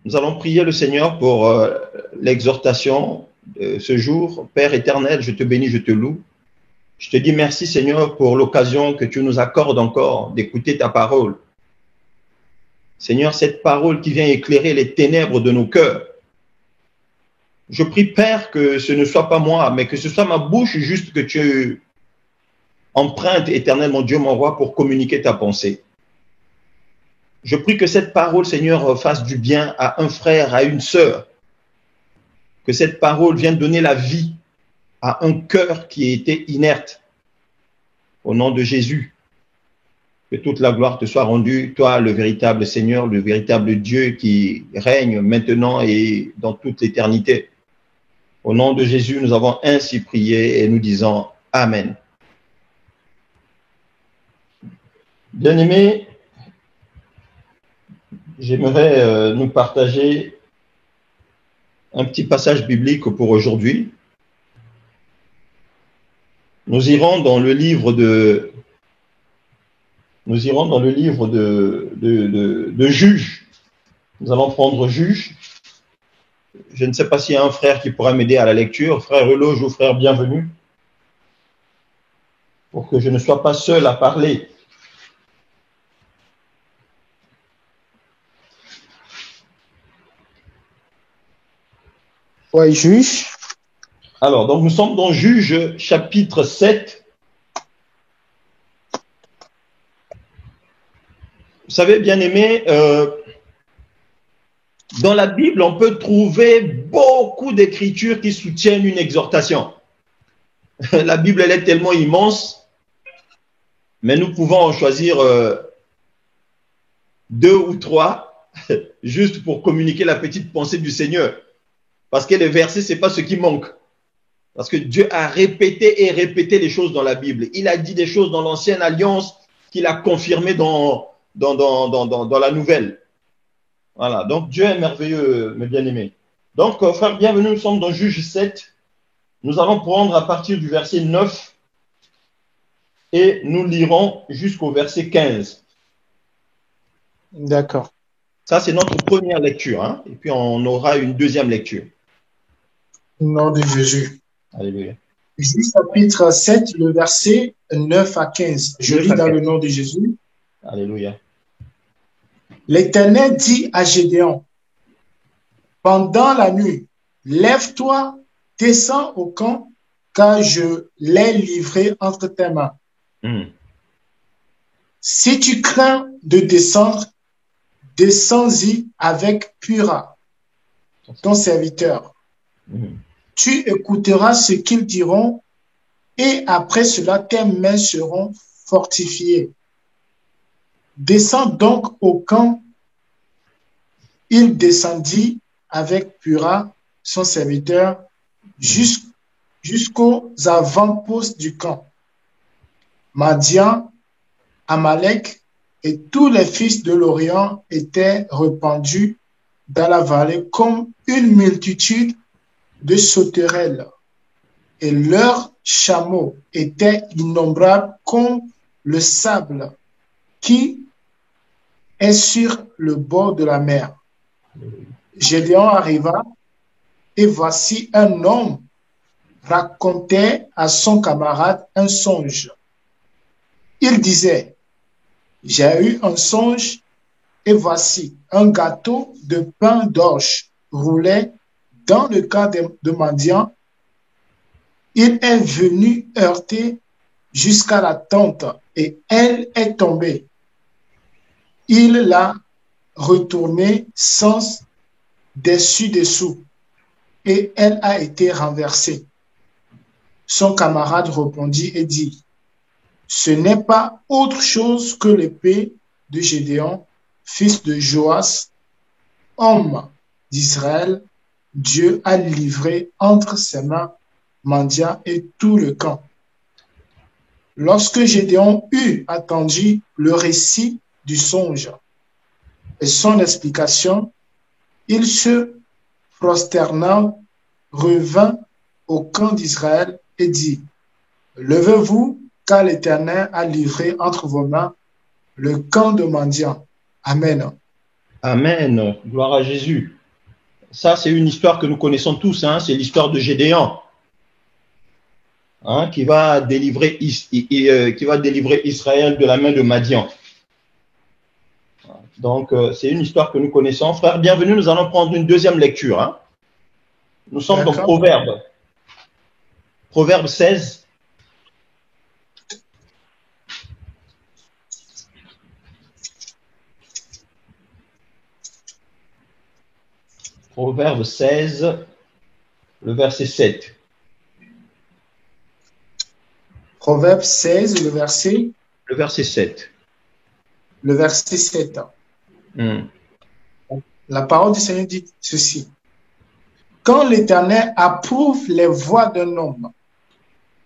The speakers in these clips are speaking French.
Nous allons prier le Seigneur pour l'exhortation de ce jour. Père éternel, je te bénis, je te loue. Je te dis merci Seigneur pour l'occasion que tu nous accordes encore d'écouter ta parole. Seigneur, cette parole qui vient éclairer les ténèbres de nos cœurs. Je prie Père que ce ne soit pas moi, mais que ce soit ma bouche juste que tu empruntes éternel mon Dieu, mon roi, pour communiquer ta pensée. Je prie que cette parole, Seigneur, fasse du bien à un frère, à une sœur. Que cette parole vienne donner la vie à un cœur qui était inerte. Au nom de Jésus, que toute la gloire te soit rendue, toi, le véritable Seigneur, le véritable Dieu qui règne maintenant et dans toute l'éternité. Au nom de Jésus, nous avons ainsi prié et nous disons Amen. Bien-aimés, j'aimerais nous partager un petit passage biblique pour aujourd'hui. Nous irons dans le livre de Juge. Nous allons prendre Juge. Je ne sais pas s'il y a un frère qui pourra m'aider à la lecture, frère Eloge ou frère Bienvenu, pour que je ne sois pas seul à parler. Oui, Juge. Alors, donc nous sommes dans Juge chapitre 7. Vous savez, bien-aimés, dans la Bible, on peut trouver beaucoup d'écritures qui soutiennent une exhortation. La Bible, elle est tellement immense, mais nous pouvons en choisir 2 ou 3, juste pour communiquer la petite pensée du Seigneur. Parce que les versets, ce n'est pas ce qui manque. Parce que Dieu a répété et répété les choses dans la Bible. Il a dit des choses dans l'ancienne alliance qu'il a confirmées dans la nouvelle. Voilà, donc Dieu est merveilleux, mes bien-aimés. Donc, frère, bienvenue, nous sommes dans Juge 7. Nous allons prendre à partir du verset 9 et nous lirons jusqu'au verset 15. D'accord. Ça, c'est notre première lecture, hein? Et puis on aura une deuxième lecture. Au nom de Jésus. Alléluia. Juge chapitre 7, le verset 9 à 15. Je lis dans le nom de Jésus. Alléluia. L'Éternel dit à Gédéon, pendant la nuit, lève-toi, descends au camp, car je l'ai livré entre tes mains. Si tu crains de descendre, descends-y avec Pura, ton serviteur. Tu écouteras ce qu'ils diront, et après cela, tes mains seront fortifiées. Descends donc au camp. Il descendit avec Pura, son serviteur, jusqu'aux avant-postes du camp. Madian, Amalek et tous les fils de l'Orient étaient répandus dans la vallée comme une multitude de sauterelles, et leurs chameaux étaient innombrables comme le sable qui est sur le bord de la mer. Gédéon arriva, et voici un homme racontait à son camarade un songe. Il disait, j'ai eu un songe, et voici un gâteau de pain d'orge roulait dans le camp de Madian. Il est venu heurter jusqu'à la tente, et elle est tombée. Il l'a retournée sans dessus-dessous, et elle a été renversée. Son camarade répondit et dit, ce n'est pas autre chose que l'épée de Gédéon, fils de Joas, homme d'Israël. Dieu a livré entre ses mains Madian et tout le camp. Lorsque Gédéon eut entendu le récit du songe et son explication, il se prosternant revint au camp d'Israël et dit, levez-vous, car l'Éternel a livré entre vos mains le camp de Madian. Amen. Amen. Gloire à Jésus. Ça, c'est une histoire que nous connaissons tous. Hein. C'est l'histoire de Gédéon, hein, qui va délivrer Israël de la main de Madian. Donc, c'est une histoire que nous connaissons. Frère, bienvenue. Nous allons prendre une deuxième lecture. Hein. Nous sommes dans Proverbe. Proverbe 16. Proverbe 16, le verset 7. Proverbe 16, le verset 7. Le verset 7. La parole du Seigneur dit ceci. Quand l'Éternel approuve les voies d'un homme,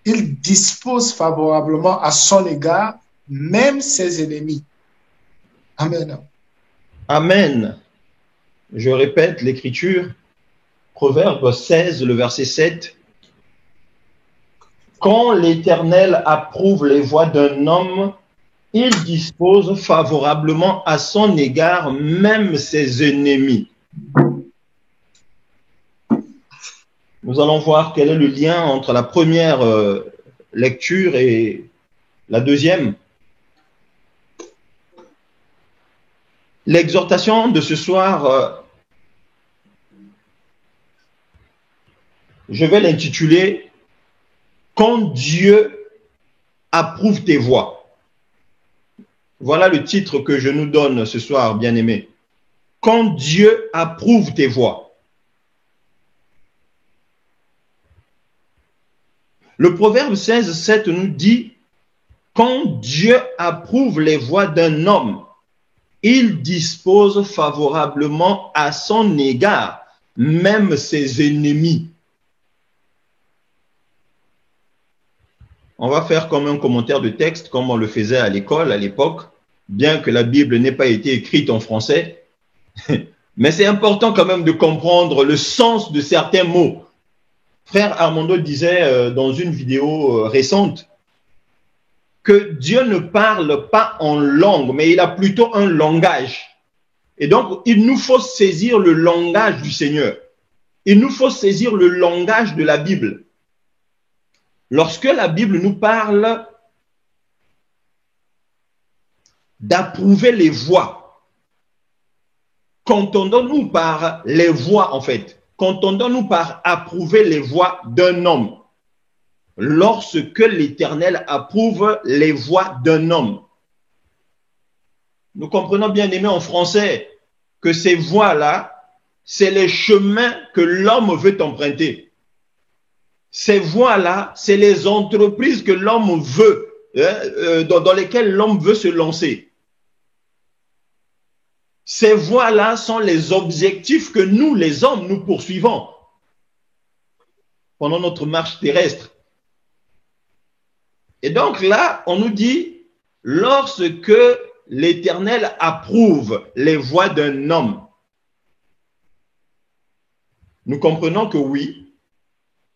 il dispose favorablement à son égard, même ses ennemis. Amen. Amen. Je répète l'écriture, Proverbe 16, le verset 7. Quand l'Éternel approuve les voies d'un homme, il dispose favorablement à son égard même ses ennemis. Nous allons voir quel est le lien entre la première lecture et la deuxième. L'exhortation de ce soir, je vais l'intituler « Quand Dieu approuve tes voies ». Voilà le titre que je nous donne ce soir, bien-aimés. « Quand Dieu approuve tes voies ». Le Proverbe 16, 7 nous dit « Quand Dieu approuve les voies d'un homme, il dispose favorablement à son égard, même ses ennemis. » On va faire comme un commentaire de texte, comme on le faisait à l'école à l'époque, bien que la Bible n'ait pas été écrite en français. Mais c'est important quand même de comprendre le sens de certains mots. Frère Armando disait dans une vidéo récente que Dieu ne parle pas en langue, mais il a plutôt un langage. Et donc, il nous faut saisir le langage du Seigneur. Il nous faut saisir le langage de la Bible. Lorsque la Bible nous parle d'approuver les voies, qu'entendons-nous par les voies en fait? Qu'entendons-nous par approuver les voies d'un homme? Lorsque l'Éternel approuve les voies d'un homme. Nous comprenons bien aimé en français que ces voies-là, c'est les chemins que l'homme veut emprunter. Ces voies-là, c'est les entreprises que l'homme veut, dans lesquelles l'homme veut se lancer. Ces voies-là sont les objectifs que nous, les hommes, nous poursuivons pendant notre marche terrestre. Et donc là, on nous dit, lorsque l'Éternel approuve les voies d'un homme, nous comprenons que oui,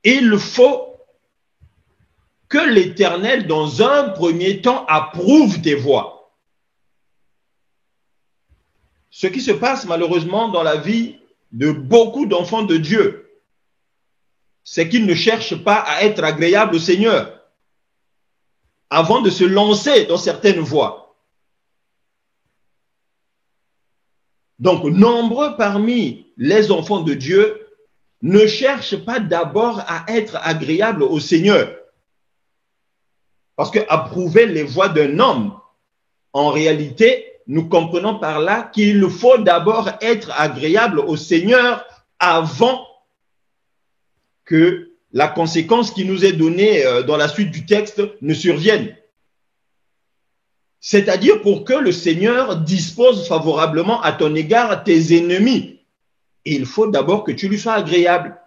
il faut que l'Éternel, dans un premier temps, approuve tes voies. Ce qui se passe malheureusement dans la vie de beaucoup d'enfants de Dieu, c'est qu'ils ne cherchent pas à être agréables au Seigneur avant de se lancer dans certaines voies. Donc, nombreux parmi les enfants de Dieu ne cherchent pas d'abord à être agréables au Seigneur. Parce que approuver les voies d'un homme, en réalité, nous comprenons par là qu'il faut d'abord être agréable au Seigneur avant que la conséquence qui nous est donnée dans la suite du texte ne survienne. C'est-à-dire pour que le Seigneur dispose favorablement à ton égard tes ennemis. Il faut d'abord que tu lui sois agréable.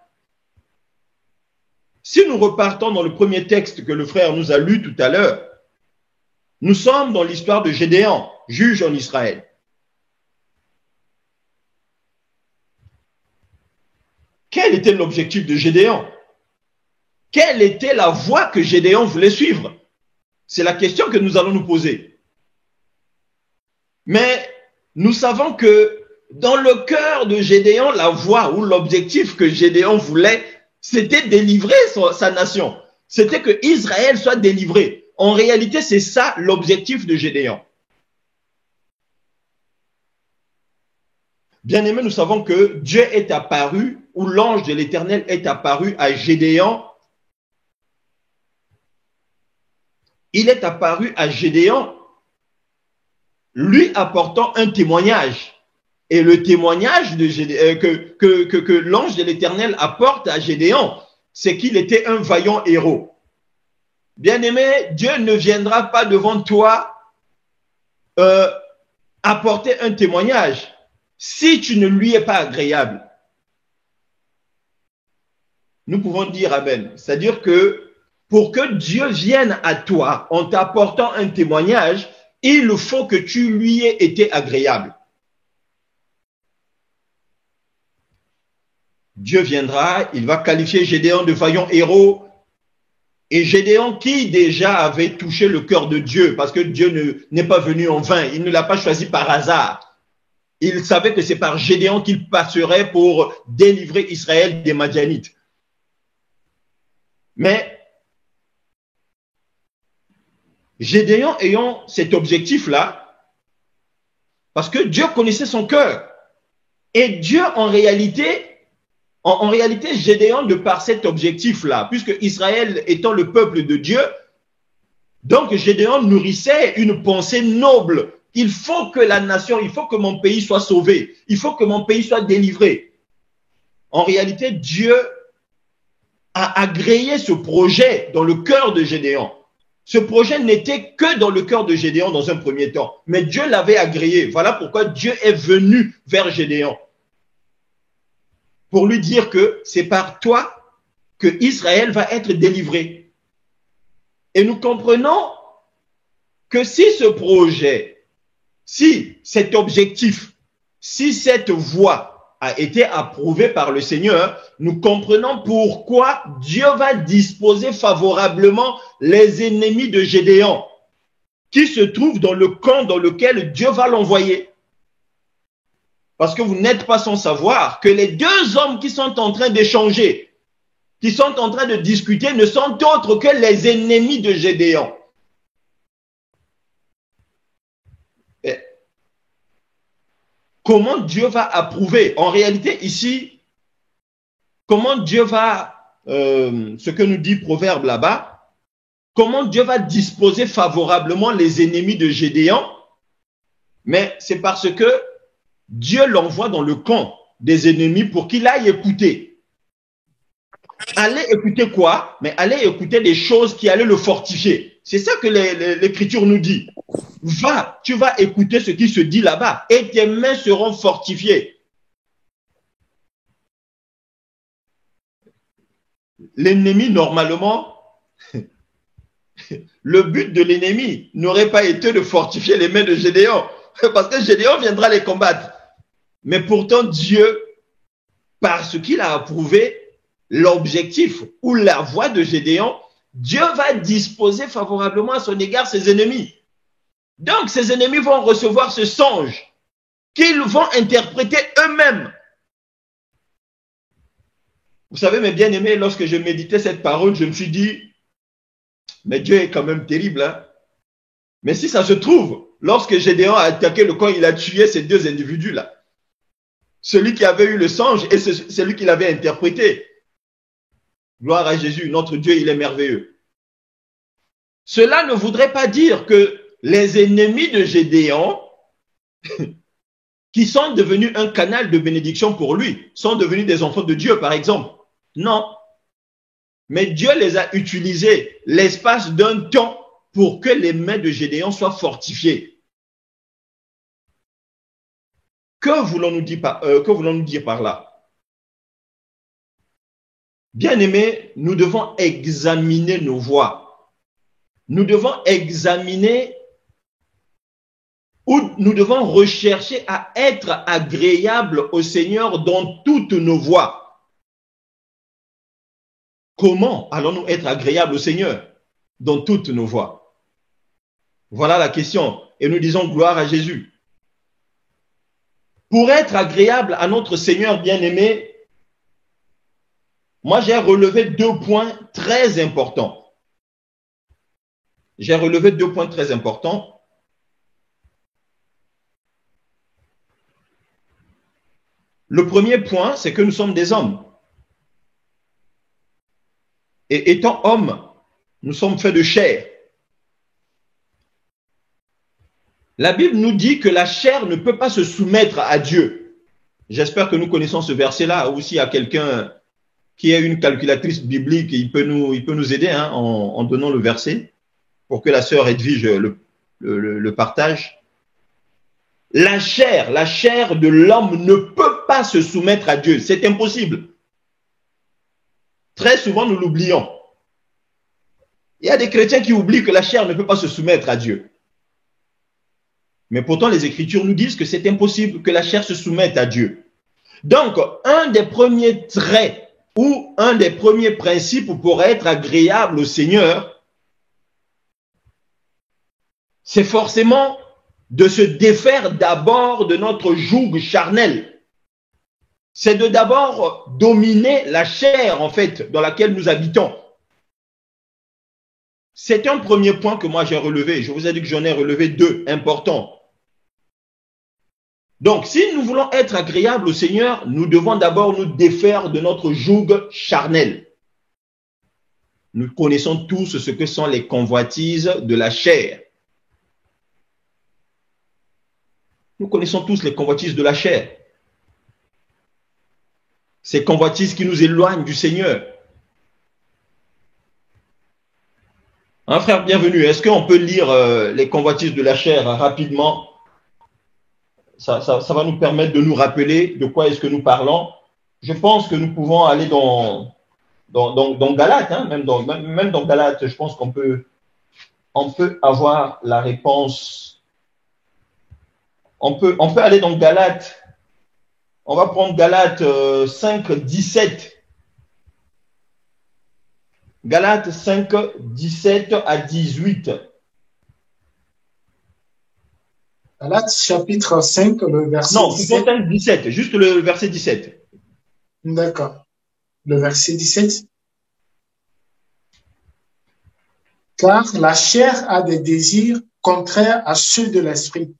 Si nous repartons dans le premier texte que le frère nous a lu tout à l'heure, nous sommes dans l'histoire de Gédéon, juge en Israël. Quel était l'objectif de Gédéon? Quelle était la voie que Gédéon voulait suivre? C'est la question que nous allons nous poser. Mais nous savons que dans le cœur de Gédéon, la voie ou l'objectif que Gédéon voulait, c'était délivrer sa nation. C'était que Israël soit délivré. En réalité, c'est ça l'objectif de Gédéon. Bien-aimés, nous savons que Dieu est apparu, ou l'ange de l'Éternel est apparu à Gédéon. Il est apparu à Gédéon, lui apportant un témoignage. Et le témoignage de que l'ange de l'Éternel apporte à Gédéon, c'est qu'il était un vaillant héros. Bien-aimé, Dieu ne viendra pas devant toi apporter un témoignage si tu ne lui es pas agréable. Nous pouvons dire amen. C'est-à-dire que pour que Dieu vienne à toi en t'apportant un témoignage, il faut que tu lui aies été agréable. Dieu viendra, il va qualifier Gédéon de vaillant héros. Et Gédéon qui déjà avait touché le cœur de Dieu, parce que Dieu n'est pas venu en vain, il ne l'a pas choisi par hasard. Il savait que c'est par Gédéon qu'il passerait pour délivrer Israël des Madianites. Mais Gédéon ayant cet objectif-là, parce que Dieu connaissait son cœur, et Dieu en réalité, Gédéon, de par cet objectif-là, puisque Israël étant le peuple de Dieu, donc Gédéon nourrissait une pensée noble. Il faut que la nation, il faut que mon pays soit sauvé, il faut que mon pays soit délivré. En réalité, Dieu a agréé ce projet dans le cœur de Gédéon. Ce projet n'était que dans le cœur de Gédéon dans un premier temps, mais Dieu l'avait agréé. Voilà pourquoi Dieu est venu vers Gédéon, pour lui dire que c'est par toi que Israël va être délivré. Et nous comprenons que si ce projet, si cet objectif, si cette voie a été approuvée par le Seigneur, nous comprenons pourquoi Dieu va disposer favorablement les ennemis de Gédéon, qui se trouvent dans le camp dans lequel Dieu va l'envoyer. Parce que vous n'êtes pas sans savoir que les deux hommes qui sont en train d'échanger, qui sont en train de discuter, ne sont autres que les ennemis de Gédéon. Et comment Dieu va approuver? En réalité, ici, comment Dieu va, ce que nous dit Proverbe là-bas, comment Dieu va disposer favorablement les ennemis de Gédéon? Mais c'est parce que Dieu l'envoie dans le camp des ennemis pour qu'il aille écouter. Allez écouter quoi? Mais allez écouter des choses qui allaient le fortifier. C'est ça que l'Écriture nous dit. Va, tu vas écouter ce qui se dit là-bas et tes mains seront fortifiées. L'ennemi, normalement, le but de l'ennemi n'aurait pas été de fortifier les mains de Gédéon, parce que Gédéon viendra les combattre. Mais pourtant, Dieu, parce qu'il a approuvé l'objectif ou la voie de Gédéon, Dieu va disposer favorablement à son égard ses ennemis. Donc, ses ennemis vont recevoir ce songe qu'ils vont interpréter eux-mêmes. Vous savez, mes bien-aimés, lorsque je méditais cette parole, je me suis dit, mais Dieu est quand même terrible, hein? Mais si ça se trouve, lorsque Gédéon a attaqué le camp, il a tué ces deux individus-là. Celui qui avait eu le songe et celui qui l'avait interprété. Gloire à Jésus, notre Dieu, il est merveilleux. Cela ne voudrait pas dire que les ennemis de Gédéon, qui sont devenus un canal de bénédiction pour lui, sont devenus des enfants de Dieu, par exemple. Non. Mais Dieu les a utilisés l'espace d'un temps pour que les mains de Gédéon soient fortifiées. Que voulons-nous dire par là? Bien-aimés, nous devons examiner nos voies. Nous devons examiner ou nous devons rechercher à être agréables au Seigneur dans toutes nos voies. Comment allons-nous être agréables au Seigneur dans toutes nos voies? Voilà la question. Et nous disons gloire à Jésus. Pour être agréable à notre Seigneur bien-aimé, moi j'ai relevé 2 points très importants. J'ai relevé 2 points très importants. Le premier point, c'est que nous sommes des hommes. Et étant hommes, nous sommes faits de chair. La Bible nous dit que la chair ne peut pas se soumettre à Dieu. J'espère que nous connaissons ce verset-là. Ou s'il y a quelqu'un qui a une calculatrice biblique, il peut nous aider hein, en donnant le verset pour que la sœur Edwige le partage. La chair de l'homme ne peut pas se soumettre à Dieu. C'est impossible. Très souvent, nous l'oublions. Il y a des chrétiens qui oublient que la chair ne peut pas se soumettre à Dieu. Mais pourtant, les Écritures nous disent que c'est impossible que la chair se soumette à Dieu. Donc, un des premiers traits ou un des premiers principes pour être agréable au Seigneur, c'est forcément de se défaire d'abord de notre joug charnel. C'est de d'abord dominer la chair, en fait, dans laquelle nous habitons. C'est un premier point que moi j'ai relevé. Je vous ai dit que j'en ai relevé 2 importants. Donc, si nous voulons être agréables au Seigneur, nous devons d'abord nous défaire de notre joug charnel. Nous connaissons tous ce que sont les convoitises de la chair. Nous connaissons tous les convoitises de la chair. Ces convoitises qui nous éloignent du Seigneur. Hein, frère, bienvenue. Est-ce qu'on peut lire les convoitises de la chair rapidement? Ça va nous permettre de nous rappeler de quoi est-ce que nous parlons. Je pense que nous pouvons aller dans Galates, hein, même dans Galates, je pense qu'on peut avoir la réponse. On peut aller dans Galates. On va prendre Galates 5, 17. Galates 5, 17 à 18. Galates chapitre 5, le verset 17. Non, plutôt 5, 17, juste le verset 17. D'accord. Le verset 17. Car la chair a des désirs contraires à ceux de l'esprit.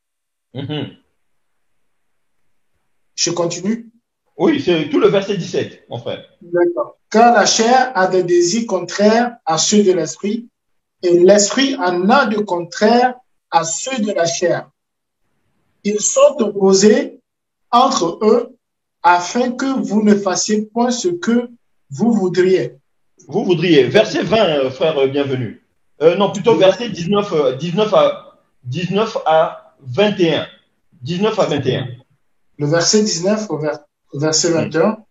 Je continue? Oui, c'est tout le verset 17, mon frère. D'accord. Car la chair a des désirs contraires à ceux de l'esprit, et l'esprit en a de contraires à ceux de la chair. Ils sont opposés entre eux afin que vous ne fassiez point ce que vous voudriez. Vous voudriez. Verset 20, frère, bienvenue. Non, plutôt verset 19 à 21. 19 à 21. Le verset 19 au verset 21.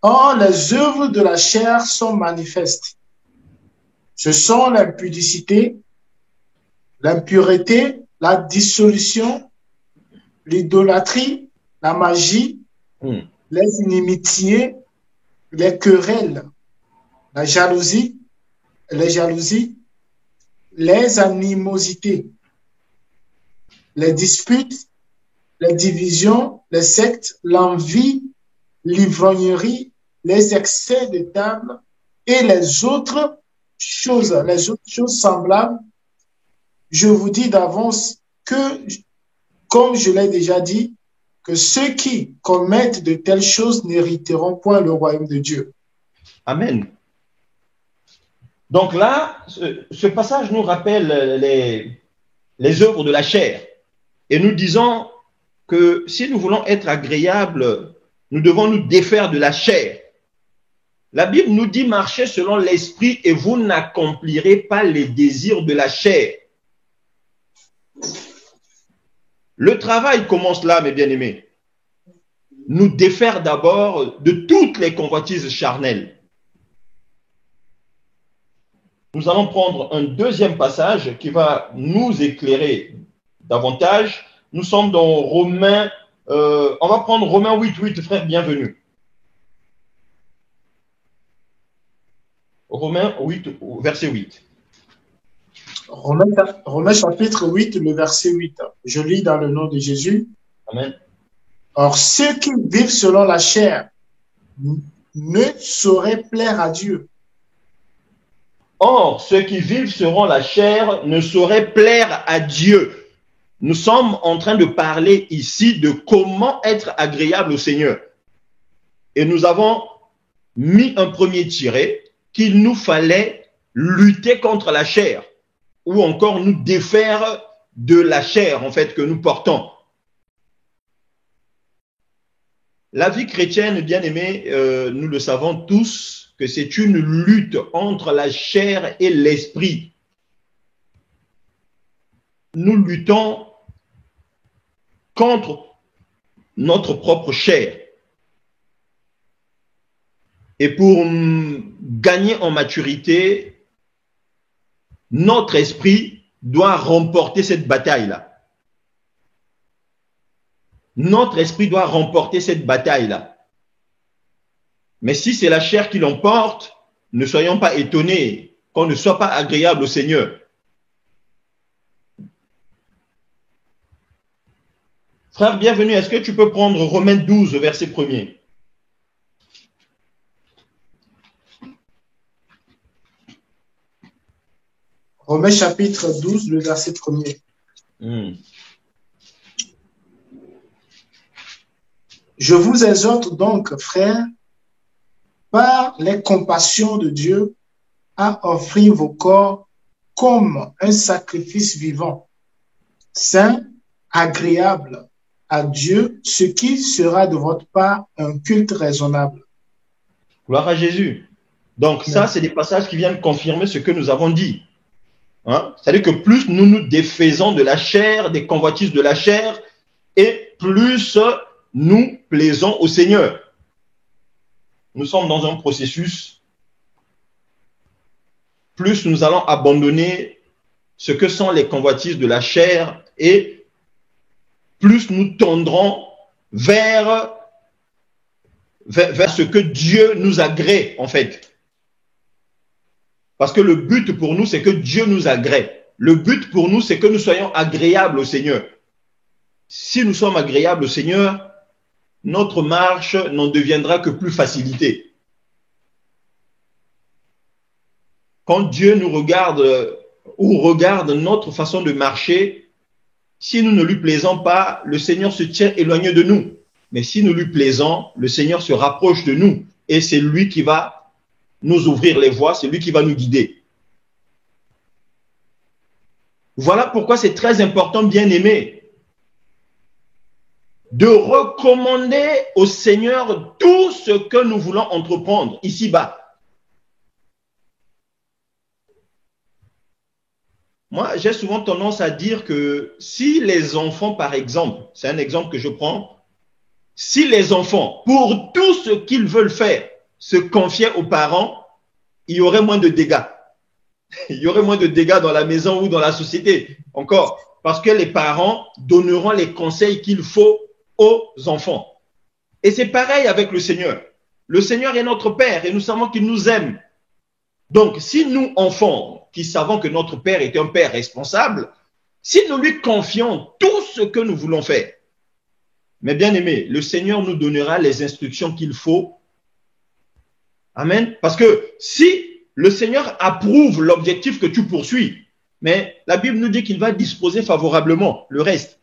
Or, les œuvres de la chair sont manifestes. Ce sont l'impudicité, l'impureté, la dissolution, l'idolâtrie, la magie, les inimitiés, les querelles, la jalousie, les animosités, les disputes, les divisions, les sectes, l'envie, l'ivrognerie, les excès de table et les autres choses semblables. Je vous dis d'avance que, comme je l'ai déjà dit, que ceux qui commettent de telles choses n'hériteront point le royaume de Dieu. Amen. Donc là, ce passage nous rappelle les œuvres de la chair. Et nous disons que si nous voulons être agréables, nous devons nous défaire de la chair. La Bible nous dit marchez selon l'esprit et vous n'accomplirez pas les désirs de la chair. Le travail commence là, mes bien-aimés. Nous défaire d'abord de toutes les convoitises charnelles. Nous allons prendre un deuxième passage qui va nous éclairer davantage. Nous sommes dans Romains, on va prendre Romains 8, frère, bienvenue. Romains 8, verset 8. Romains chapitre 8, le verset 8. Je lis dans le nom de Jésus. Amen. Or, ceux qui vivent selon la chair ne sauraient plaire à Dieu. Or, ceux qui vivent selon la chair ne sauraient plaire à Dieu. Nous sommes en train de parler ici de comment être agréable au Seigneur. Et nous avons mis un premier tiré qu'il nous fallait lutter contre la chair ou encore nous défaire de la chair en fait que nous portons. La vie chrétienne, bien aimée, nous le savons tous que c'est une lutte entre la chair et l'esprit. Nous luttons contre notre propre chair. Et pour gagner en maturité, notre esprit doit remporter cette bataille-là. Notre esprit doit remporter cette bataille-là. Mais si c'est la chair qui l'emporte, ne soyons pas étonnés qu'on ne soit pas agréable au Seigneur. Frère, bienvenue. Est-ce que tu peux prendre Romains 12, verset 1er? Romains chapitre 12, le verset 1er. Je vous exhorte donc, frères, par les compassions de Dieu, à offrir vos corps comme un sacrifice vivant, saint, agréable à Dieu, ce qui sera de votre part un culte raisonnable. Gloire à Jésus. Donc ça, c'est des passages qui viennent confirmer ce que nous avons dit. Hein? C'est-à-dire que plus nous nous défaisons de la chair, des convoitises de la chair, et plus nous plaisons au Seigneur. Nous sommes dans un processus, plus nous allons abandonner ce que sont les convoitises de la chair et plus nous tendrons vers ce que Dieu nous agrée en fait. Parce que le but pour nous, c'est que Dieu nous agrée. Le but pour nous, c'est que nous soyons agréables au Seigneur. Si nous sommes agréables au Seigneur, notre marche n'en deviendra que plus facilitée. Quand Dieu nous regarde ou regarde notre façon de marcher, si nous ne lui plaisons pas, le Seigneur se tient éloigné de nous. Mais si nous lui plaisons, le Seigneur se rapproche de nous et c'est lui qui va nous ouvrir les voies, c'est lui qui va nous guider. Voilà pourquoi c'est très important, bien aimé, de recommander au Seigneur tout ce que nous voulons entreprendre ici-bas. Moi, j'ai souvent tendance à dire que si les enfants, par exemple, c'est un exemple que je prends, si les enfants, pour tout ce qu'ils veulent faire, se confiaient aux parents, il y aurait moins de dégâts. Il y aurait moins de dégâts dans la maison ou dans la société, encore, parce que les parents donneront les conseils qu'il faut aux enfants. Et c'est pareil avec le Seigneur. Le Seigneur est notre Père et nous savons qu'il nous aime. Donc, si nous, enfants, qui savons que notre Père est un Père responsable, si nous lui confions tout ce que nous voulons faire, mais bien aimé, le Seigneur nous donnera les instructions qu'il faut. Amen. Parce que si le Seigneur approuve l'objectif que tu poursuis, mais la Bible nous dit qu'il va disposer favorablement le reste.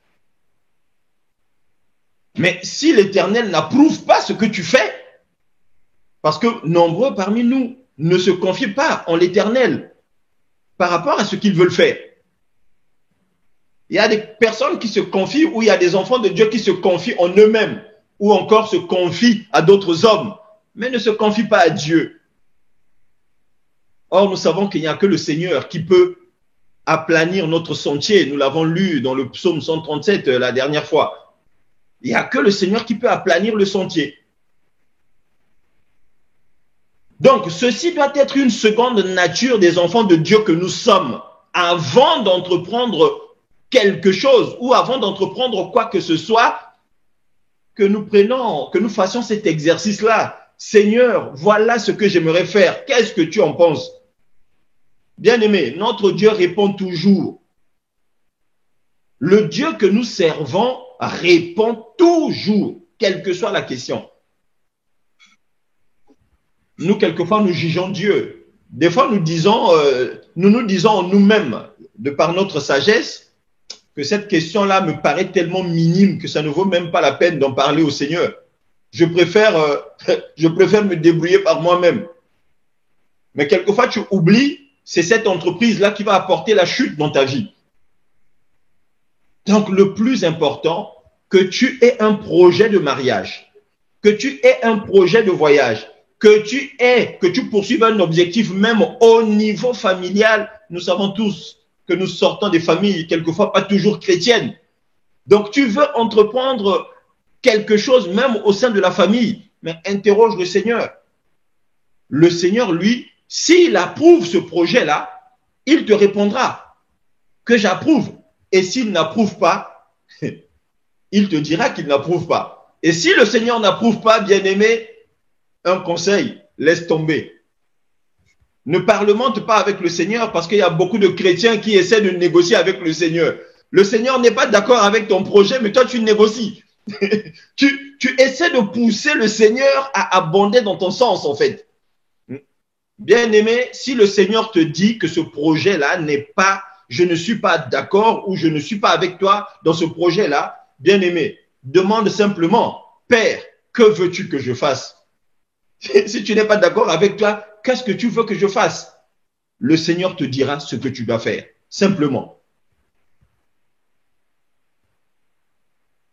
Mais si l'Éternel n'approuve pas ce que tu fais, parce que nombreux parmi nous ne se confient pas en l'Éternel par rapport à ce qu'ils veulent faire. Il y a des personnes qui se confient, ou il y a des enfants de Dieu qui se confient en eux-mêmes, ou encore se confient à d'autres hommes, mais ne se confient pas à Dieu. Or, nous savons qu'il n'y a que le Seigneur qui peut aplanir notre sentier. Nous l'avons lu dans le psaume 137 la dernière fois. Il n'y a que le Seigneur qui peut aplanir le sentier. Donc, ceci doit être une seconde nature des enfants de Dieu que nous sommes avant d'entreprendre quelque chose ou avant d'entreprendre quoi que ce soit, que nous fassions cet exercice-là. Seigneur, voilà ce que j'aimerais faire. Qu'est-ce que tu en penses? Bien-aimé, notre Dieu répond toujours. Le Dieu que nous servons répond toujours. quelle que soit la question. Nous, quelquefois, nous jugeons Dieu. Des fois, nous nous disons nous-mêmes, de par notre sagesse, que cette question-là me paraît tellement minime que ça ne vaut même pas la peine d'en parler au Seigneur. Je préfère me débrouiller par moi-même. Mais quelquefois, tu oublies, c'est cette entreprise-là qui va apporter la chute dans ta vie. Donc, le plus important, que tu aies un projet de mariage, que tu aies un projet de voyage, que tu poursuives un objectif même au niveau familial. Nous savons tous que nous sortons des familles, quelquefois pas toujours chrétiennes. Donc, tu veux entreprendre quelque chose même au sein de la famille, mais interroge le Seigneur. Le Seigneur, lui, s'il approuve ce projet-là, il te répondra que j'approuve. Et s'il n'approuve pas, il te dira qu'il n'approuve pas. Et si le Seigneur n'approuve pas, bien-aimé, un conseil, laisse tomber. Ne parlemente pas avec le Seigneur parce qu'il y a beaucoup de chrétiens qui essaient de négocier avec le Seigneur. Le Seigneur n'est pas d'accord avec ton projet, mais toi, tu négocies. tu essaies de pousser le Seigneur à abonder dans ton sens, en fait. Bien-aimé, si le Seigneur te dit que ce projet-là n'est pas, je ne suis pas d'accord ou je ne suis pas avec toi dans ce projet-là, bien-aimé, demande simplement, Père, que veux-tu que je fasse? Si tu n'es pas d'accord avec toi, qu'est-ce que tu veux que je fasse? Le Seigneur te dira ce que tu dois faire, simplement.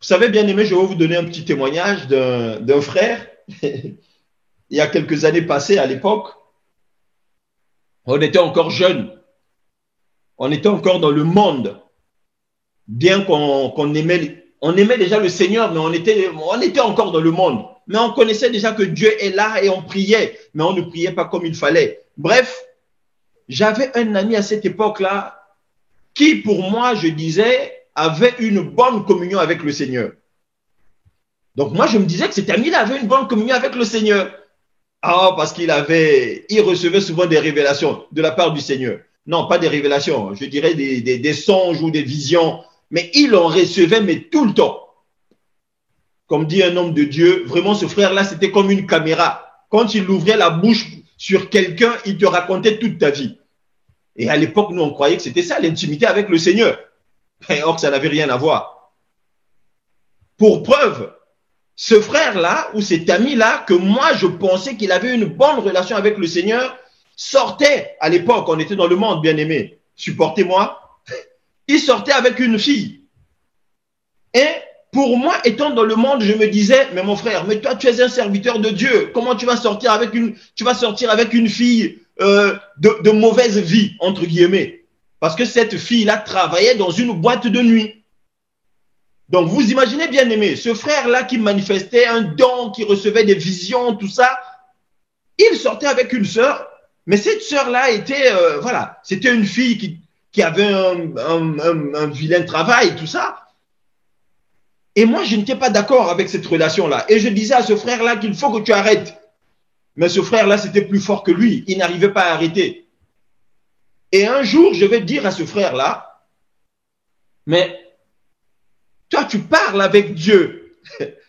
Vous savez, bien-aimé, je vais vous donner un petit témoignage d'un frère. Il y a quelques années passées, à l'époque, on était encore jeunes. On était encore dans le monde. Bien qu'on aimait, on aimait déjà le Seigneur, mais on était encore dans le monde. Mais on connaissait déjà que Dieu est là et on priait, mais on ne priait pas comme il fallait. Bref, j'avais un ami à cette époque-là qui, pour moi, je disais, avait une bonne communion avec le Seigneur. Donc moi, je me disais que cet ami-là avait une bonne communion avec le Seigneur. Ah, parce il recevait souvent des révélations de la part du Seigneur. Non, pas des révélations, je dirais des songes ou des visions, mais il en recevait, mais tout le temps. Comme dit un homme de Dieu, vraiment ce frère-là, c'était comme une caméra. Quand il ouvrait la bouche sur quelqu'un, il te racontait toute ta vie. Et à l'époque, nous, on croyait que c'était ça, l'intimité avec le Seigneur. Or, ça n'avait rien à voir. Pour preuve, ce frère-là, ou cet ami-là, que moi, je pensais qu'il avait une bonne relation avec le Seigneur, sortait, à l'époque, on était dans le monde, bien-aimé, supportez-moi, il sortait avec une fille. Et pour moi, étant dans le monde, je me disais, mais mon frère, mais toi, tu es un serviteur de Dieu. Comment tu vas sortir avec une fille de mauvaise vie, entre guillemets? Parce que cette fille-là travaillait dans une boîte de nuit. Donc, vous imaginez, bien aimé, ce frère-là qui manifestait un don, qui recevait des visions, tout ça, il sortait avec une sœur, mais cette sœur-là était, voilà, c'était une fille qui avait un vilain travail, tout ça. Et moi, je n'étais pas d'accord avec cette relation-là. Et je disais à ce frère-là qu'il faut que tu arrêtes. Mais ce frère-là, c'était plus fort que lui. Il n'arrivait pas à arrêter. Et un jour, je vais dire à ce frère-là, mais toi, tu parles avec Dieu.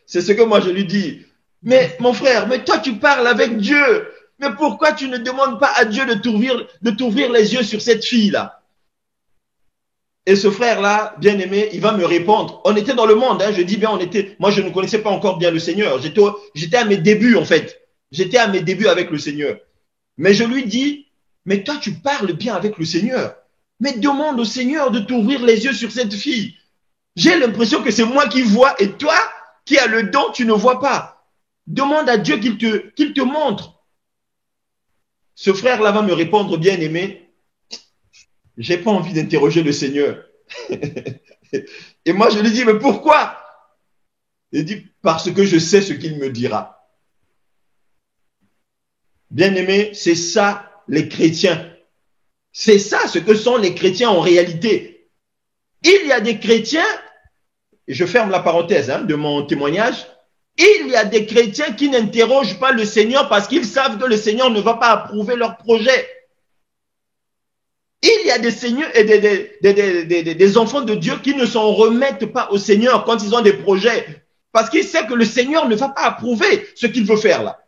C'est ce que moi, je lui dis. Mais mon frère, mais toi, tu parles avec Dieu. Mais pourquoi tu ne demandes pas à Dieu de t'ouvrir les yeux sur cette fille-là? Et ce frère-là, bien aimé, il va me répondre. On était dans le monde, hein, je dis bien, moi je ne connaissais pas encore bien le Seigneur. J'étais à mes débuts en fait. J'étais à mes débuts avec le Seigneur. Mais je lui dis, mais toi tu parles bien avec le Seigneur. Mais demande au Seigneur de t'ouvrir les yeux sur cette fille. J'ai l'impression que c'est moi qui vois et toi qui as le don, tu ne vois pas. Demande à Dieu qu'il te montre. Ce frère-là va me répondre, bien aimé. J'ai pas envie d'interroger le Seigneur. Et moi, je lui dis, mais pourquoi? Il dit, parce que je sais ce qu'il me dira. Bien-aimé, c'est ça les chrétiens. C'est ça ce que sont les chrétiens en réalité. Il y a des chrétiens, et je ferme la parenthèse de mon témoignage, il y a des chrétiens qui n'interrogent pas le Seigneur parce qu'ils savent que le Seigneur ne va pas approuver leur projet. Il y a des seigneurs et des enfants de Dieu qui ne s'en remettent pas au Seigneur quand ils ont des projets. Parce qu'il sait que le Seigneur ne va pas approuver ce qu'il veut faire là.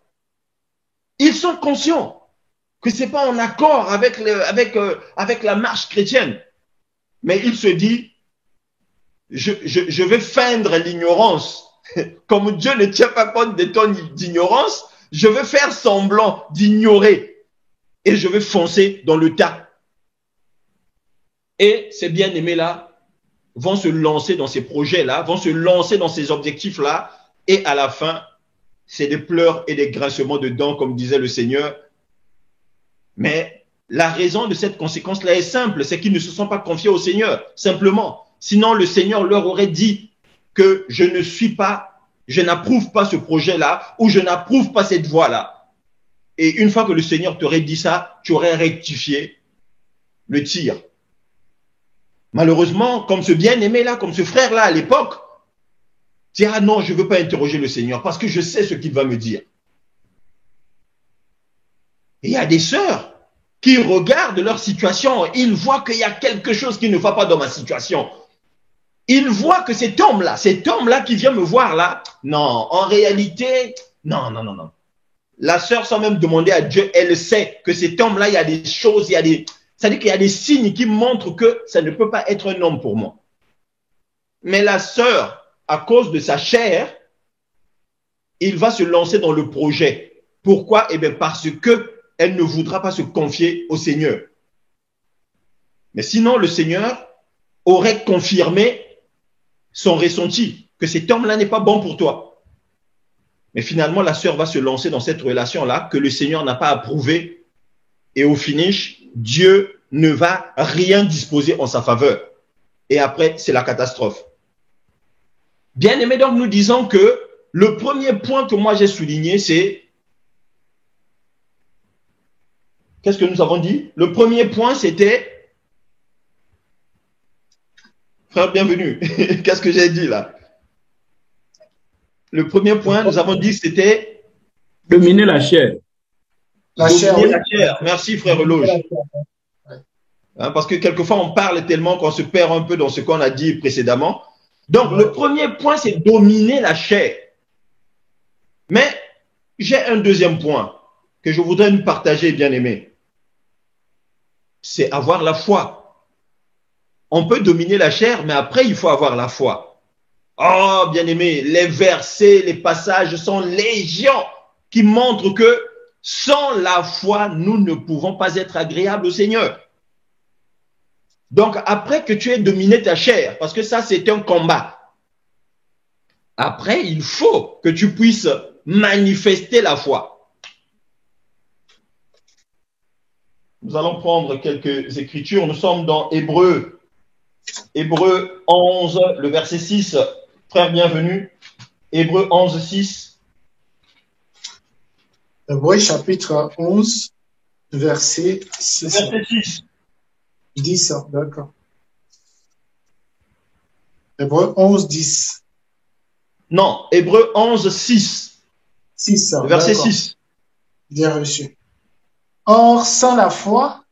Ils sont conscients que ce n'est pas en accord avec la marche chrétienne. Mais il se dit, je vais feindre l'ignorance. Comme Dieu ne tient pas compte de ton ignorance, je vais faire semblant d'ignorer. Et je vais foncer dans le tas. Et ces bien-aimés-là vont se lancer dans ces projets-là, vont se lancer dans ces objectifs-là. Et à la fin, c'est des pleurs et des grincements de dents, comme disait le Seigneur. Mais la raison de cette conséquence-là est simple, c'est qu'ils ne se sont pas confiés au Seigneur, simplement. Sinon, le Seigneur leur aurait dit que je n'approuve pas ce projet-là, ou je n'approuve pas cette voie-là. Et une fois que le Seigneur t'aurait dit ça, tu aurais rectifié le tir. Malheureusement, comme ce bien-aimé-là, comme ce frère-là à l'époque, tu dis, ah non, je ne veux pas interroger le Seigneur parce que je sais ce qu'il va me dire. Et il y a des sœurs qui regardent leur situation, ils voient qu'il y a quelque chose qui ne va pas dans ma situation. Ils voient que cet homme-là qui vient me voir là, non, en réalité, non. La sœur, sans même demander à Dieu, elle sait que cet homme-là, il y a des choses, c'est-à-dire qu'il y a des signes qui montrent que ça ne peut pas être un homme pour moi. Mais la sœur, à cause de sa chair, il va se lancer dans le projet. Pourquoi? Eh bien, parce que elle ne voudra pas se confier au Seigneur. Mais sinon, le Seigneur aurait confirmé son ressenti, que cet homme-là n'est pas bon pour toi. Mais finalement, la sœur va se lancer dans cette relation-là que le Seigneur n'a pas approuvée. Et au finish, Dieu ne va rien disposer en sa faveur. Et après, c'est la catastrophe. Bien aimé, donc nous disons que le premier point que moi j'ai souligné, c'est... Qu'est-ce que nous avons dit? Le premier point, c'était... Frère, bienvenue. Qu'est-ce que j'ai dit là? Le premier point, nous avons dit, c'était... Dominer la chair. Dominer la chair. Merci, frère Loge. Hein, parce que quelquefois, on parle tellement qu'on se perd un peu dans ce qu'on a dit précédemment. Donc, le premier point, c'est dominer la chair. Mais j'ai un deuxième point que je voudrais nous partager, bien aimé. C'est avoir la foi. On peut dominer la chair, mais après, il faut avoir la foi. Oh, bien aimé, les versets, les passages sont légion qui montrent que sans la foi, nous ne pouvons pas être agréables au Seigneur. Donc, après que tu aies dominé ta chair, parce que ça, c'est un combat. Après, il faut que tu puisses manifester la foi. Nous allons prendre quelques écritures. Nous sommes dans Hébreux 11, le verset 6. Frère, bienvenue. Hébreux 11, 6. Hébreux chapitre 11, verset 6. Verset 6. Je dis ça, d'accord. Hébreux 11, 10. Non, Hébreux 11, 6. 6, le verset 6. Bien reçu. Or, sans la foi,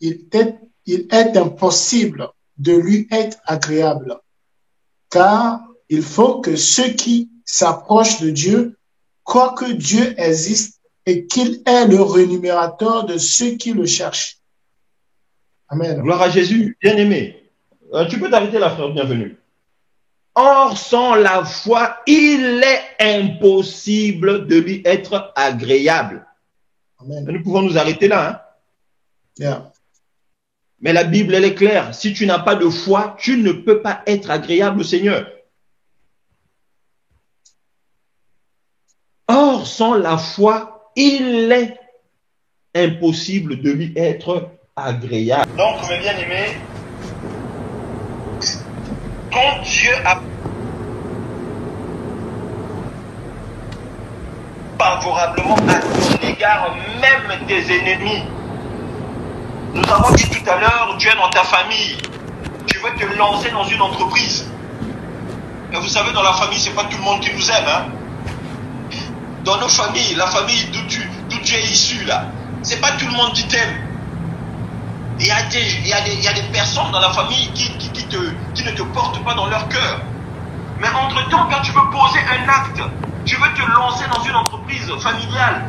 il est impossible de lui être agréable, car il faut que ceux qui s'approchent de Dieu croient que Dieu existe et qu'il est le rémunérateur de ceux qui le cherchent. Amen. Gloire à Jésus, bien-aimé. Tu peux t'arrêter là, frère, bienvenue. Or, sans la foi, il est impossible de lui être agréable. Amen. Nous pouvons nous arrêter là. Hein? Yeah. Mais la Bible, elle est claire. Si tu n'as pas de foi, tu ne peux pas être agréable au Seigneur. Or, sans la foi, il est impossible de lui être agréable. Donc, mes bien-aimés, quand Dieu a favorablement à ton égard, même tes ennemis. Nous avons dit tout à l'heure, tu es dans ta famille, tu veux te lancer dans une entreprise. Et vous savez, dans la famille, c'est pas tout le monde qui nous aime. Hein? Dans nos familles, la famille d'où tu es issu, là, c'est pas tout le monde qui t'aime. Il y a des personnes dans la famille qui ne te portent pas dans leur cœur. Mais entre-temps, quand tu veux poser un acte, tu veux te lancer dans une entreprise familiale.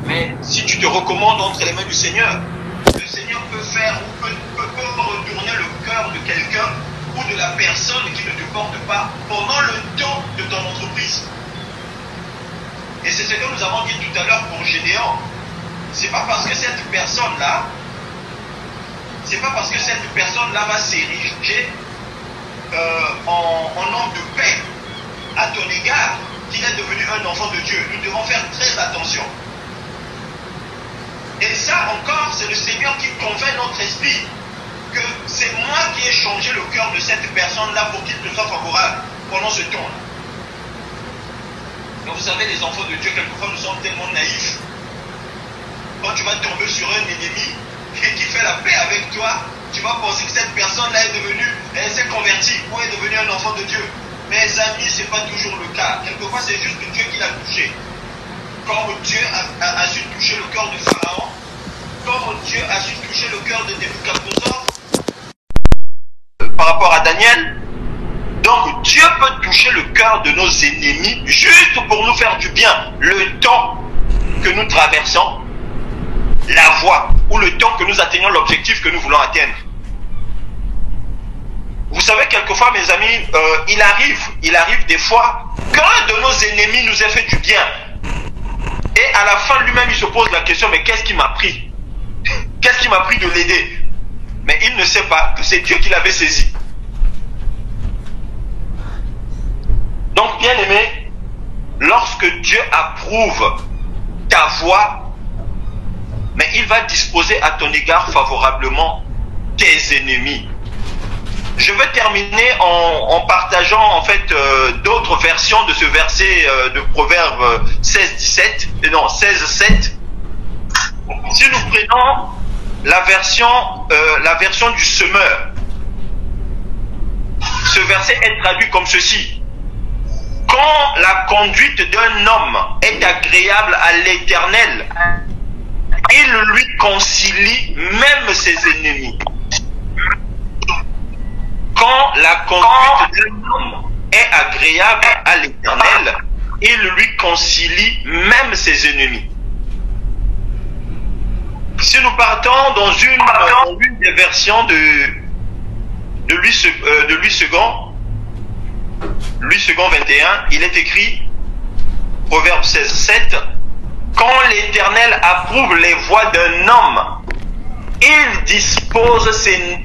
Mais si tu te recommandes entre les mains du Seigneur, le Seigneur peut faire ou peut retourner le cœur de quelqu'un ou de la personne qui ne te porte pas pendant le temps de ton entreprise. Et c'est ce que nous avons dit tout à l'heure pour Gédéon. C'est pas parce que cette personne-là va s'ériger en homme de paix à ton égard qu'il est devenu un enfant de Dieu. Nous devons faire très attention. Et ça encore, c'est le Seigneur qui convainc notre esprit que c'est moi qui ai changé le cœur de cette personne-là pour qu'il te soit favorable pendant ce temps-là. Mais vous savez, les enfants de Dieu, quelquefois, nous sommes tellement naïfs. Quand tu vas tomber sur un ennemi qui fait la paix avec toi, tu vas penser que cette personne-là elle s'est convertie ou est devenue un enfant de Dieu. Mes amis, ce n'est pas toujours le cas. Quelquefois, c'est juste Dieu qui l'a touché. Comme Dieu a su toucher le cœur de Pharaon, comme Dieu a su toucher le cœur de Nebuchadnezzar, par rapport à Daniel. Donc Dieu peut toucher le cœur de nos ennemis juste pour nous faire du bien. Le temps que nous traversons la voie ou le temps que nous atteignons l'objectif que nous voulons atteindre. Vous savez, quelquefois, mes amis, il arrive des fois qu'un de nos ennemis nous ait fait du bien. Et à la fin, lui-même, il se pose la question, mais qu'est-ce qui m'a pris? Qu'est-ce qui m'a pris de l'aider? Mais il ne sait pas que c'est Dieu qui l'avait saisi. Donc, bien aimé, lorsque Dieu approuve ta voie, mais il va disposer à ton égard favorablement tes ennemis. Je vais terminer en partageant en fait d'autres versions de ce verset de Proverbe 16-7. Si nous prenons la version du semeur, ce verset est traduit comme ceci. Quand la conduite d'un homme est agréable à l'Éternel, il lui concilie même ses ennemis. Quand la conduite d'un homme est agréable à l'Éternel, il lui concilie même ses ennemis. Si nous partons dans une des versions de Louis II 21, il est écrit, Proverbe 16-7, quand l'Éternel approuve les voies d'un homme, il dispose ses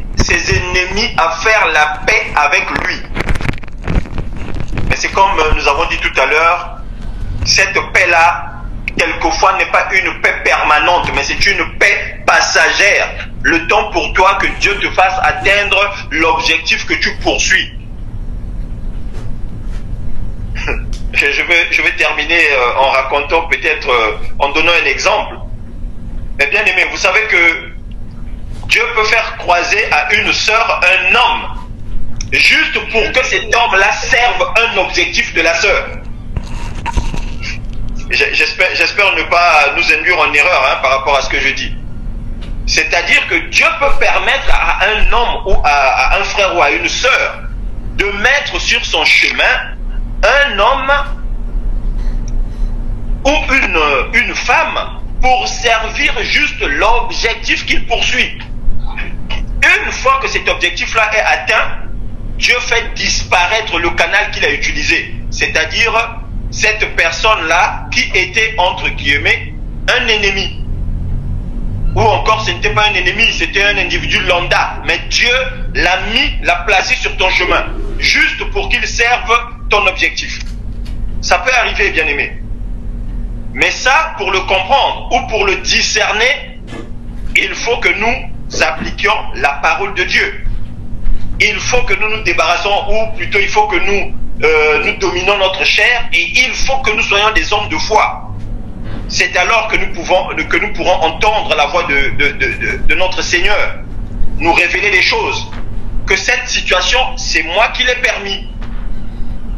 ennemis à faire la paix avec lui. Mais c'est comme nous avons dit tout à l'heure, cette paix-là, quelquefois n'est pas une paix permanente, mais c'est une paix passagère. Le temps pour toi que Dieu te fasse atteindre l'objectif que tu poursuis. Je vais terminer en racontant peut-être, en donnant un exemple. Mais bien aimé, vous savez que Dieu peut faire croiser à une sœur un homme, juste pour que cet homme-là serve un objectif de la sœur. J'espère ne pas nous induire en erreur par rapport à ce que je dis. C'est-à-dire que Dieu peut permettre à un homme ou à un frère ou à une sœur de mettre sur son chemin un homme ou une femme pour servir juste l'objectif qu'il poursuit. Une fois que cet objectif-là est atteint, Dieu fait disparaître le canal qu'il a utilisé. C'est-à-dire cette personne-là qui était, entre guillemets, un ennemi. Ou encore, ce n'était pas un ennemi, c'était un individu lambda. Mais Dieu l'a placé sur ton chemin, juste pour qu'il serve ton objectif. Ça peut arriver, bien aimé. Mais ça, pour le comprendre ou pour le discerner, il faut que nous appliquions la parole de Dieu. Il faut que nous nous débarrassons, ou plutôt il faut que nous dominons notre chair, et il faut que nous soyons des hommes de foi. C'est alors que nous pourrons entendre la voix de notre Seigneur, nous révéler des choses. Que cette situation, c'est moi qui l'ai permis.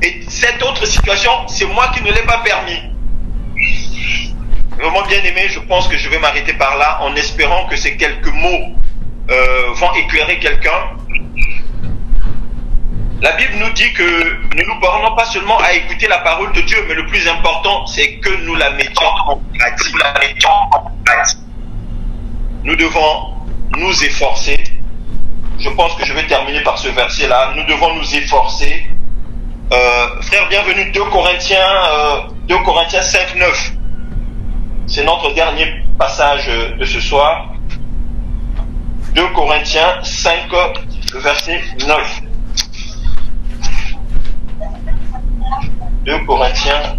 Et cette autre situation, c'est moi qui ne l'ai pas permis. Vraiment bien aimé, je pense que je vais m'arrêter par là en espérant que ces quelques mots vont éclairer quelqu'un. La Bible nous dit que nous nous bornons pas seulement à écouter la parole de Dieu, mais le plus important, c'est que nous la mettions en pratique. Nous devons nous efforcer. Je pense que je vais terminer par ce verset-là. Nous devons nous efforcer. Frère, bienvenue, 2 Corinthiens 5, 9. C'est notre dernier passage de ce soir. 2 Corinthiens 5, verset 9. 2 Corinthiens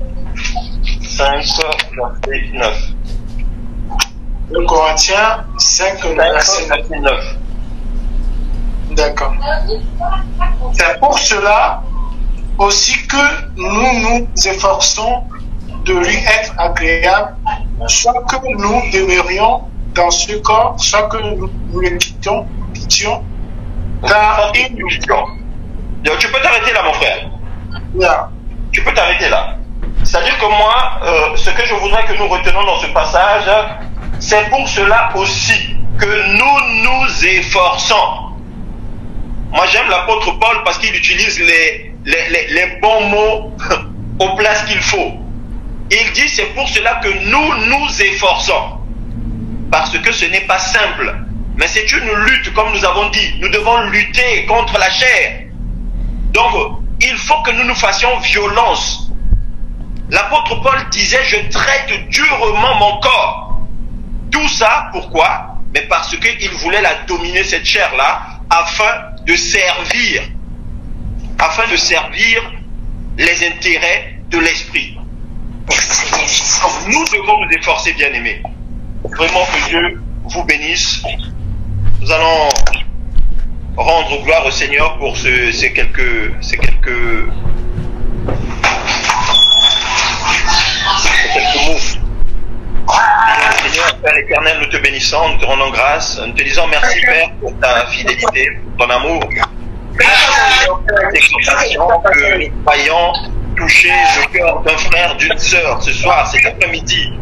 5, verset 9. 2 Corinthiens 5, verset 9. D'accord. C'est pour cela aussi que nous nous efforçons de lui être agréable, soit que nous demeurions dans ce corps, soit que nous le quittions, car il nous... Donc, tu peux t'arrêter là, mon frère. Yeah. Tu peux t'arrêter là. C'est-à-dire que moi, ce que je voudrais que nous retenons dans ce passage, c'est pour cela aussi que nous nous efforçons. Moi, j'aime l'apôtre Paul parce qu'il utilise les bons mots aux places qu'il faut. Il dit, c'est pour cela que nous nous efforçons. Parce que ce n'est pas simple. Mais c'est une lutte, comme nous avons dit. Nous devons lutter contre la chair. Donc, il faut que nous nous fassions violence. L'apôtre Paul disait, je traite durement mon corps. Tout ça, pourquoi? Mais parce qu'il voulait la dominer, cette chair-là, afin de servir les intérêts de l'esprit. Nous devons nous efforcer, bien-aimés. Vraiment que Dieu vous bénisse. Nous allons rendre gloire au Seigneur pour ces quelques mots. Seigneur, Père éternel, nous te bénissons, nous te rendons grâce, nous te disons merci, Père, pour ta fidélité, pour ton amour. Merci, Seigneur, pour l'exhortation que nous croyons toucher le cœur d'un frère, d'une sœur, ce soir, cet après-midi.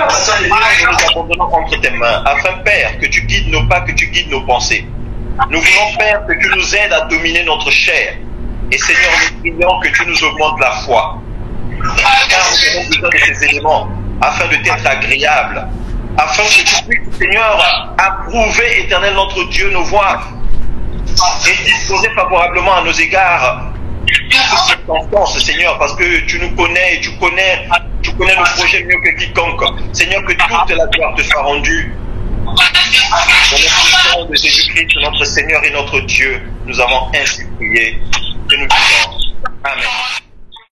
Seigneur, nous nous abandonnons entre tes mains, afin, Père, que tu guides nos pas, que tu guides nos pensées. Nous voulons, Père, que tu nous aides à dominer notre chair. Et Seigneur, nous prions que tu nous augmentes la foi. Car nous avons besoin de ces éléments, afin de t'être agréable, afin que tu puisses, Seigneur, approuver, Éternel, notre Dieu, nos voies, et disposer favorablement à nos égards toutes circonstances, Seigneur, parce que tu nous connais, tu connais nos projets mieux que quiconque. Seigneur, que toute la gloire te soit rendue. Dans le nom de Jésus-Christ, notre Seigneur et notre Dieu, nous avons ainsi prié et nous disons Amen.